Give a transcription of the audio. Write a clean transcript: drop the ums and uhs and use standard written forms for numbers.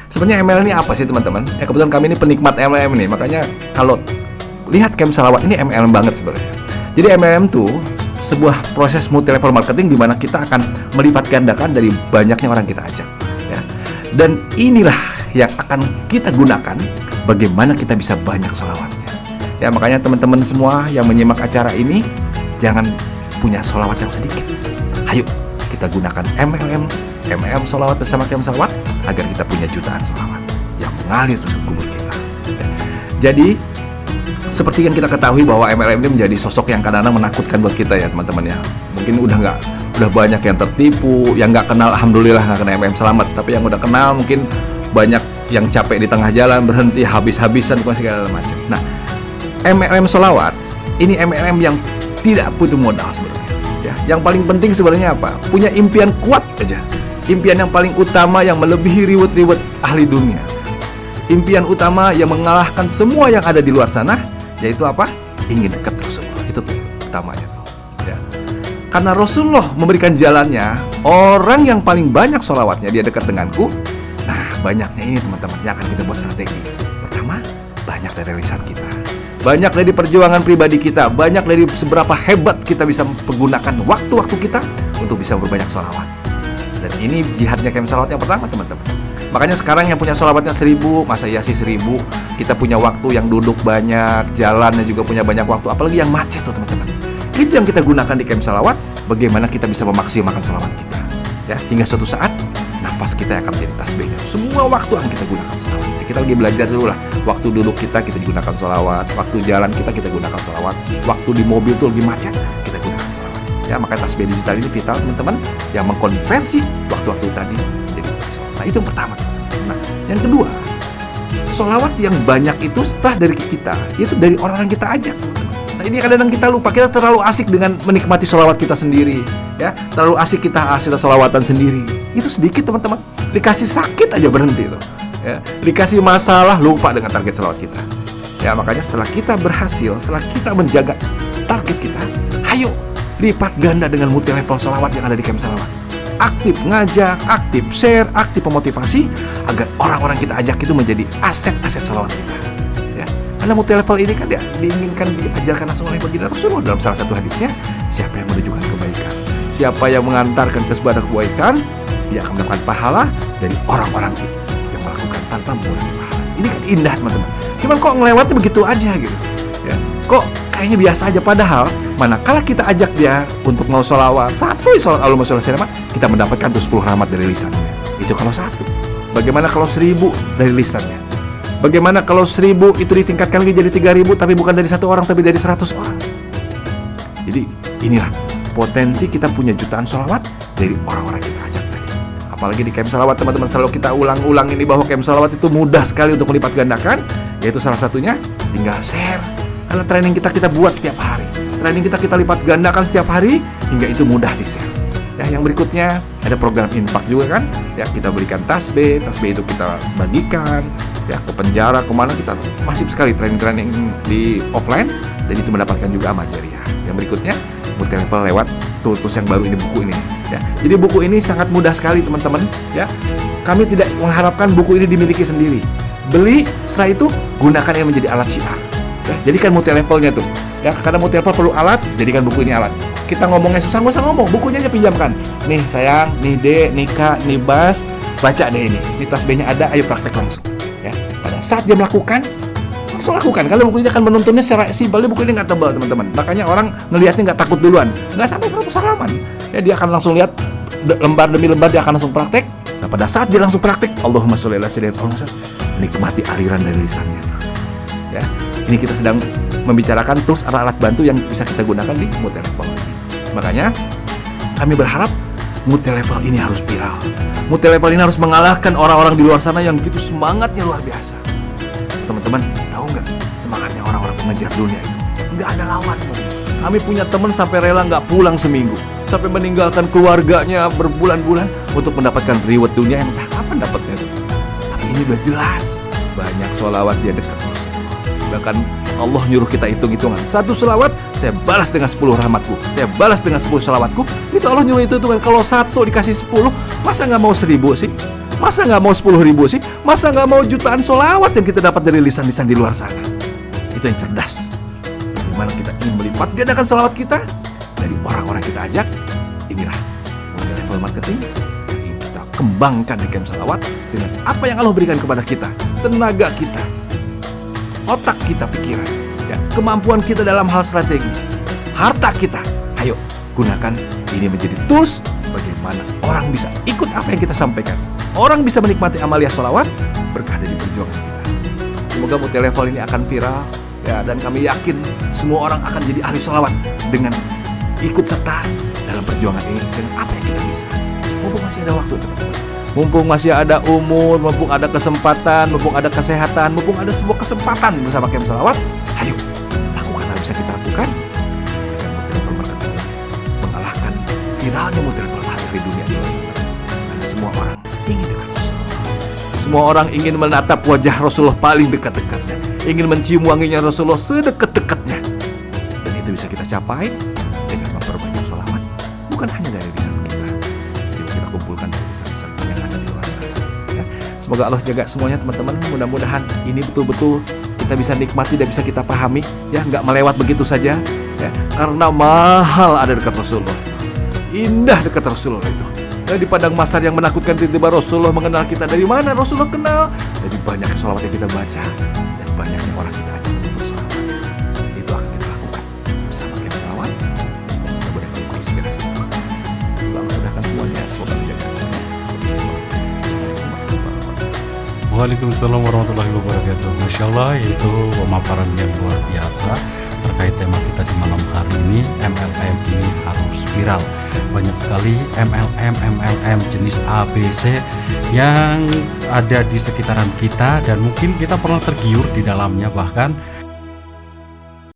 Sebenarnya MLM ini apa sih teman-teman? Ya kebetulan kami ini penikmat MLM nih, makanya kalau lihat camp salawat ini MLM banget sebenarnya. Jadi MLM tuh sebuah proses multi level marketing di mana kita akan melipat gandakan dari banyaknya orang kita ajak, ya. Dan inilah yang akan kita gunakan bagaimana kita bisa banyak sholawatnya. Ya makanya teman-teman semua yang menyimak acara ini jangan punya sholawat yang sedikit. Ayo kita gunakan MLM sholawat bersama camp salawat agar kita punya jutaan sholawat yang mengalir terus ke kubur kita. Ya. Jadi seperti yang kita ketahui bahwa MLM ini menjadi sosok yang kadang-kadang menakutkan buat kita ya teman-teman ya. Mungkin udah banyak yang tertipu, yang nggak kenal alhamdulillah nggak kena MLM selamat, tapi yang udah kenal mungkin banyak yang capek di tengah jalan, berhenti habis-habisan segala macam. Nah, MLM sholawat ini MLM yang tidak butuh modal sebenarnya. Ya, yang paling penting sebenarnya apa? Punya impian kuat aja. Impian yang paling utama yang melebihi reward ahli dunia. Impian utama yang mengalahkan semua yang ada di luar sana, yaitu apa? Ingin dekat Rasulullah. Itu tuh utamanya tuh. Ya. Karena Rasulullah memberikan jalannya, orang yang paling banyak sholawatnya dia dekat denganku. Nah, banyaknya ini teman-teman yang akan kita buat strategi. Pertama, banyak dari lisan kita, banyak dari perjuangan pribadi kita, banyak dari seberapa hebat kita bisa menggunakan waktu-waktu kita untuk bisa berbanyak sholawat. Dan ini jihadnya camp salawat yang pertama teman-teman. Makanya sekarang yang punya sholawatnya 1000, masa iya sih 1000? Kita punya waktu yang duduk banyak, jalannya juga punya banyak waktu, apalagi yang macet tuh teman-teman. Itu yang kita gunakan di camp salawat, bagaimana kita bisa memaksimalkan sholawat kita. Ya, hingga suatu saat nafas kita akan menjadi tasbihnya. Semua waktu akan kita gunakan sholawat. Kita lagi belajar dulu lah. Waktu duduk kita gunakan sholawat, waktu jalan kita gunakan sholawat, waktu di mobil tuh lagi macet kita gunakan sholawat. Ya, makanya tasbih digital ini vital teman-teman, yang mengkonversi waktu-waktu tadi jadi sholawat. Nah, itu yang pertama. Nah, yang kedua, sholawat yang banyak itu setelah dari kita, itu dari orang-orang kita ajak. Nah, ini kadang-kadang kita lupa, kita terlalu asik dengan menikmati sholawat kita sendiri, ya, terlalu asik kita sholawatan sendiri. Itu sedikit teman-teman. Dikasih sakit aja berhenti tuh. Ya, dikasih masalah lupa dengan target sholawat kita. Ya, makanya setelah kita berhasil, setelah kita menjaga target kita, ayo lipat ganda dengan multi level sholawat yang ada di camp salawat. Aktif ngajak, aktif share, aktif memotivasi agar orang-orang kita ajak itu menjadi aset-aset sholawat kita. Ya, karena multi level ini kan dia diinginkan diajarkan langsung oleh baginda Rasulullah dalam salah satu hadisnya, siapa yang menunjukkan kebaikan, siapa yang mengantarkan kepada kebaikan, dia akan mendapatkan pahala dari orang-orang yang melakukan tanpa mengurangi pahala. Ini kan indah teman-teman. Cuman kok ngelewatnya begitu aja gitu. Ya, kok kayaknya biasa aja, padahal manakala kita ajak dia untuk mau sholawat, satu sholat Allahumma sholli ala sayyidina, kita mendapatkan tuh 10 rahmat dari lisannya. Itu kalau satu. Bagaimana kalau 1000 dari lisannya? Bagaimana kalau 1000 itu ditingkatkan lagi jadi 3000, tapi bukan dari 1 orang tapi dari 100 orang. Jadi inilah potensi kita punya jutaan sholawat dari orang-orang kita ajak tadi. Apalagi di camp salawat teman-teman, selalu kita ulang-ulang ini bahwa camp salawat itu mudah sekali untuk melipat gandakan, yaitu salah satunya tinggal share. Karena training kita buat setiap hari, training kita lipat gandakan setiap hari hingga itu mudah di-share. Ya, yang berikutnya ada program infak juga kan. Ya, kita berikan tasbih itu kita bagikan ya ke penjara, kemana, kita masif sekali training di offline, dan itu mendapatkan juga amal jariah. Yang berikutnya multi level lewat tools yang baru ini, buku ini ya. Jadi buku ini sangat mudah sekali teman-teman ya. Kami tidak mengharapkan buku ini dimiliki sendiri. Beli, setelah itu gunakan yang menjadi alat syiar. Ya, jadikan multi levelnya tuh ya, karena multi level perlu alat, jadikan buku ini alat. Kita ngomongnya susah, nggak usah ngomong, bukunya aja pinjamkan. Nih sayang, nih Dek, nih Kak, nih Bas, baca deh ini tasbihnya ada, ayo praktek langsung ya. Pada saat dia melakukan, langsung lakukan. Kalau buku ini akan menuntunnya secara simpel, buku ini nggak tebal teman-teman, makanya orang ngelihatnya nggak takut duluan, nggak sampai 100 halaman ya. Dia akan langsung lihat lembar demi lembar, dia akan langsung praktek. Nah, pada saat dia langsung praktek, Allahumma sholli ala sayyidina, nikmati aliran dari lisannya ya. Ini kita sedang membicarakan tools alat bantu yang bisa kita gunakan di multi level. Makanya kami berharap multi level ini harus viral. Multi level ini harus mengalahkan orang-orang di luar sana yang begitu semangatnya luar biasa. Teman-teman, tahu nggak semangatnya orang-orang pengejar dunia itu? Nggak ada lawan. Kami punya teman sampai rela nggak pulang seminggu, sampai meninggalkan keluarganya berbulan-bulan untuk mendapatkan reward dunia yang entah kapan dapatnya itu. Tapi ini udah jelas, banyak sholawat dia dekat. Bahkan Allah nyuruh kita hitung-hitungan, 1 sholawat saya balas dengan 10 rahmatku, saya balas dengan 10 sholawatku. Itu Allah nyuruh itu kan. Kalau 1 dikasih 10, masa nggak mau 1000 sih? Masa nggak mau 10.000 sih? Masa nggak mau jutaan sholawat yang kita dapat dari lisan-lisan di luar sana? Itu yang cerdas. Bagaimana kita ingin melipat gandakan sholawat kita dari orang-orang kita ajak. Inilah multi level marketing yang ingin kita kembangkan di Camp Salawat dengan apa yang Allah berikan kepada kita, tenaga kita, otak kita, pikiran, ya, kemampuan kita dalam hal strategi, harta kita. Ayo gunakan ini menjadi tools bagaimana orang bisa ikut apa yang kita sampaikan. Orang bisa menikmati amalia sholawat berkah dari perjuangan kita. Semoga multi level ini akan viral, ya, dan kami yakin semua orang akan jadi ahli sholawat dengan ikut serta dalam perjuangan ini dengan apa yang kita bisa. Mumpung masih ada waktu, teman-teman. Mumpung masih ada umur, mumpung ada kesempatan, mumpung ada kesehatan, mumpung ada sebuah kesempatan bersama Camp Salawat, ayo lakukan apa bisa kita lakukan dengan multi level marketing ini, mengalahkan viralnya multi level marketing di dunia ini. Karena semua orang ingin dekat Rasulullah. Semua orang ingin menatap wajah Rasulullah paling dekat-dekatnya, ingin mencium wanginya Rasulullah sedekat-dekatnya. Dan itu bisa kita capai dengan memperbanyak sholawat, bukan hanya dari lisan kita, juga kita kumpulkan dari lisan-lisan yang ada di luar sana, ya. Semoga Allah jaga semuanya, teman-teman. Mudah-mudahan ini betul-betul kita bisa nikmati dan bisa kita pahami, ya, nggak melewat begitu saja, ya, karena mahal ada dekat Rasulullah, indah dekat Rasulullah itu. Dan di padang mahsyar yang menakutkan tiba-tiba Rasulullah mengenal kita. Dari mana Rasulullah kenal? Dari banyak sholawat yang kita baca dan banyaknya orang kita ajak untuk bersolawat. Itu akan kita lakukan bersama Camp Salawat. Mudah-mudahan kita menginspirasi terus. Semoga Allah mudahkan semuanya. Semoga menjaga semuanya. Waalaikumsalam warahmatullahi wabarakatuh. Masya Allah, itu pemaparan yang luar biasa terkait tema kita di malam hari ini. MLM ini harus viral. Banyak sekali MLM jenis ABC yang ada di sekitaran kita, dan mungkin kita pernah tergiur di dalamnya, bahkan